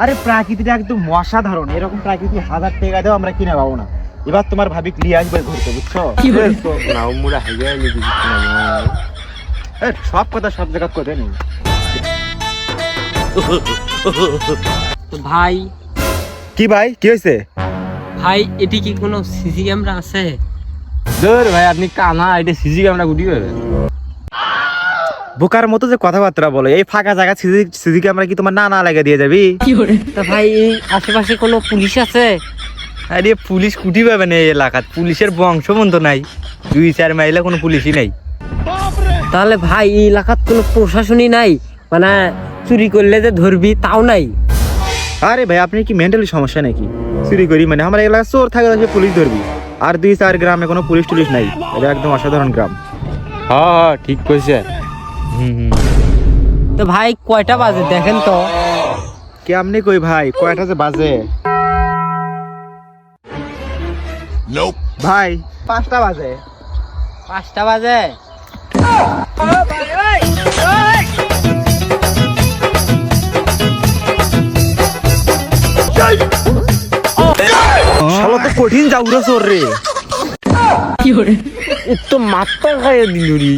আরে প্রাকৃতিটা একদম অসাধারণ, এরকম প্রাকৃতিক 1000 টাকা দেও আমরা কিনে পাবো না। এবার তোমার ভাবি নিয়ে আসবে ঘুরতে, বুঝছো? সব কথা সব জায়গা করে নেই। ভাই কি ভাই, কি হয়েছে? ভাই এটি কি কোনো সিসি ক্যামেরা আছে? ধর ভাই আপনি কানা, এটা সিসি ক্যামেরা গুটি হবে। বোকার মতো যে কথাবার্তা বলো, এই ফাঁকা জায়গা সিসি ক্যামেরা কি তোমার না লাগা দিয়ে যাবি? তো ভাই এই আশেপাশে কোনো পুলিশ আছে? আরে পুলিশ কুটি পাবে না এই এলাকাত, পুলিশের বংশবন্ধ নাই, 2-4 মাইলে কোনো পুলিশই নাই। তাহলে ভাই এই এলাকাত কোনো প্রশাসনই নাই, মানে চুরি করলে যে ধরবি তাও নাই? আরে ভাই আপনি কি মেন্টালি সমস্যা নাকি? চুরি করি মানে আমার এলাকা চোর থাকে, সে পুলিশ ধরবি। আর 2-4 গ্রামে কোনো পুলিশ টুলিশ নাই, এটা একদম অসাধারণ গ্রাম। হ্যাঁ ঠিক কইছে। তো ভাই কয়টা বাজে দেখেন তো? কেমনি কই ভাই, কয়টা যে বাজে? ভাই 5টা বাজে। 5টা বাজে? শালা তো কঠিন যাউরা চোর রে। এ তো মাথা খাইয়ে দিল রে।